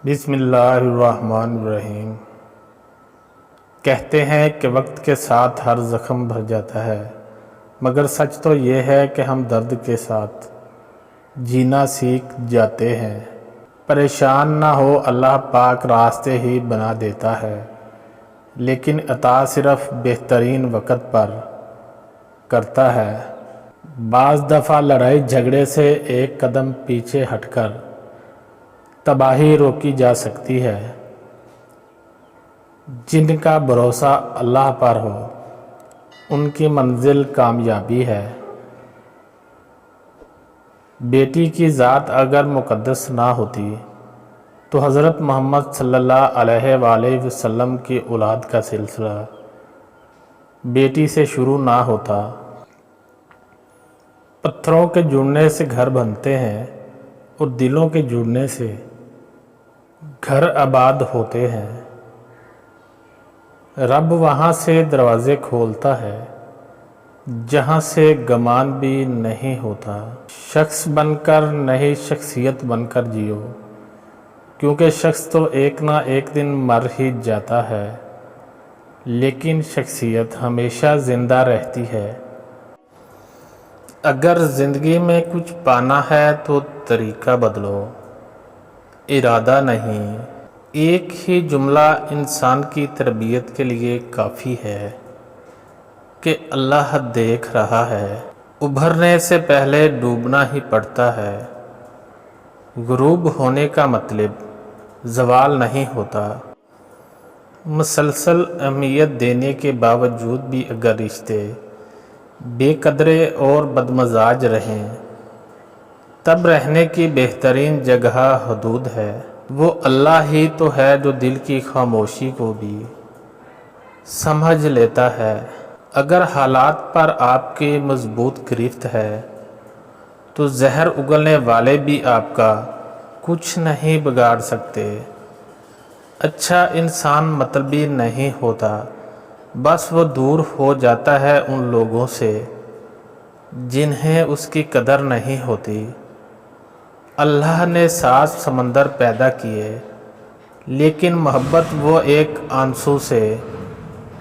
بسم اللہ الرحمن الرحیم۔ کہتے ہیں کہ وقت کے ساتھ ہر زخم بھر جاتا ہے، مگر سچ تو یہ ہے کہ ہم درد کے ساتھ جینا سیکھ جاتے ہیں۔ پریشان نہ ہو، اللہ پاک راستے ہی بنا دیتا ہے، لیکن عطا صرف بہترین وقت پر کرتا ہے۔ بعض دفعہ لڑائی جھگڑے سے ایک قدم پیچھے ہٹ کر تباہی روکی جا سکتی ہے۔ جن کا بھروسہ اللہ پر ہو ان کی منزل کامیابی ہے۔ بیٹی کی ذات اگر مقدس نہ ہوتی تو حضرت محمد صلی اللہ علیہ وآلہ وسلم کی اولاد کا سلسلہ بیٹی سے شروع نہ ہوتا۔ پتھروں کے جڑنے سے گھر بنتے ہیں اور دلوں کے جڑنے سے گھر آباد ہوتے ہیں۔ رب وہاں سے دروازے کھولتا ہے جہاں سے گمان بھی نہیں ہوتا۔ شخص بن کر نہیں، شخصیت بن کر جیو، کیونکہ شخص تو ایک نہ ایک دن مر ہی جاتا ہے، لیکن شخصیت ہمیشہ زندہ رہتی ہے۔ اگر زندگی میں کچھ پانا ہے تو طریقہ بدلو، ارادہ نہیں۔ ایک ہی جملہ انسان کی تربیت کے لیے کافی ہے کہ اللہ دیکھ رہا ہے۔ ابھرنے سے پہلے ڈوبنا ہی پڑتا ہے۔ غروب ہونے کا مطلب زوال نہیں ہوتا۔ مسلسل اہمیت دینے کے باوجود بھی اگر رشتے بے قدرے اور بدمزاج رہیں، تب رہنے کی بہترین جگہ حدود ہے۔ وہ اللہ ہی تو ہے جو دل کی خاموشی کو بھی سمجھ لیتا ہے۔ اگر حالات پر آپ کی مضبوط گرفت ہے تو زہر اگلنے والے بھی آپ کا کچھ نہیں بگاڑ سکتے۔ اچھا انسان مطلبی نہیں ہوتا، بس وہ دور ہو جاتا ہے ان لوگوں سے جنہیں اس کی قدر نہیں ہوتی۔ اللہ نے 7 سمندر پیدا کیے، لیکن محبت وہ ایک آنسو سے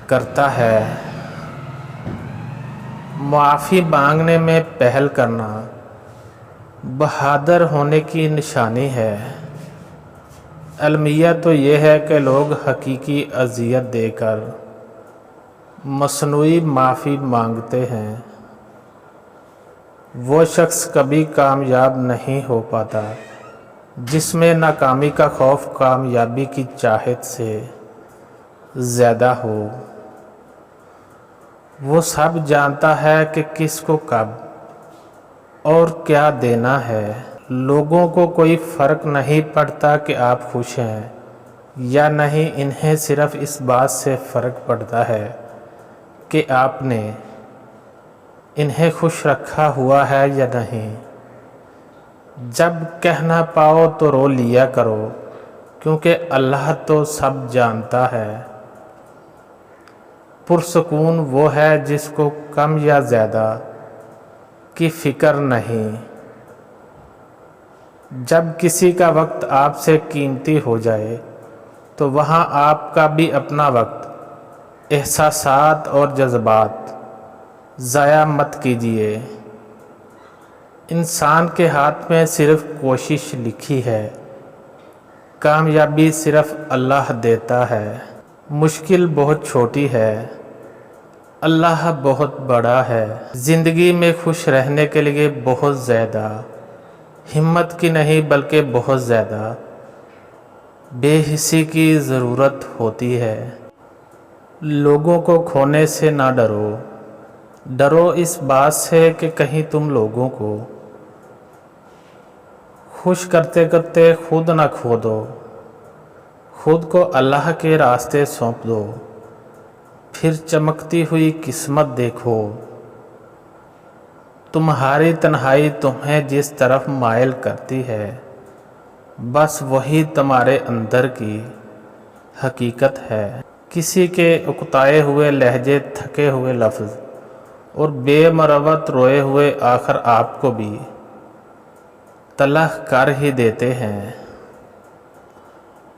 کرتا ہے۔ معافی مانگنے میں پہل کرنا بہادر ہونے کی نشانی ہے۔ المیہ تو یہ ہے کہ لوگ حقیقی اذیت دے کر مصنوعی معافی مانگتے ہیں۔ وہ شخص کبھی کامیاب نہیں ہو پاتا جس میں ناکامی کا خوف کامیابی کی چاہت سے زیادہ ہو۔ وہ سب جانتا ہے کہ کس کو کب اور کیا دینا ہے۔ لوگوں کو کوئی فرق نہیں پڑتا کہ آپ خوش ہیں یا نہیں، انہیں صرف اس بات سے فرق پڑتا ہے کہ آپ نے انہیں خوش رکھا ہوا ہے یا نہیں۔ جب کہہ نہ پاؤ تو رو لیا کرو، کیونکہ اللہ تو سب جانتا ہے۔ پرسکون وہ ہے جس کو کم یا زیادہ کی فکر نہیں۔ جب کسی کا وقت آپ سے قیمتی ہو جائے تو وہاں آپ کا بھی اپنا وقت، احساسات اور جذبات ضائع مت کیجیے۔ انسان کے ہاتھ میں صرف کوشش لکھی ہے، کامیابی صرف اللہ دیتا ہے۔ مشکل بہت چھوٹی ہے، اللہ بہت بڑا ہے۔ زندگی میں خوش رہنے کے لیے بہت زیادہ ہمت کی نہیں بلکہ بہت زیادہ بے حسی کی ضرورت ہوتی ہے۔ لوگوں کو کھونے سے نہ ڈرو، ڈرو اس بات سے کہ کہیں تم لوگوں کو خوش کرتے کرتے خود نہ کھو دو۔ خود کو اللہ کے راستے سونپ دو، پھر چمکتی ہوئی قسمت دیکھو۔ تمہاری تنہائی تمہیں جس طرف مائل کرتی ہے، بس وہی تمہارے اندر کی حقیقت ہے۔ کسی کے اکتائے ہوئے لہجے، تھکے ہوئے لفظ اور بے مروت روئے ہوئے آخر آپ کو بھی تلخ کر ہی دیتے ہیں۔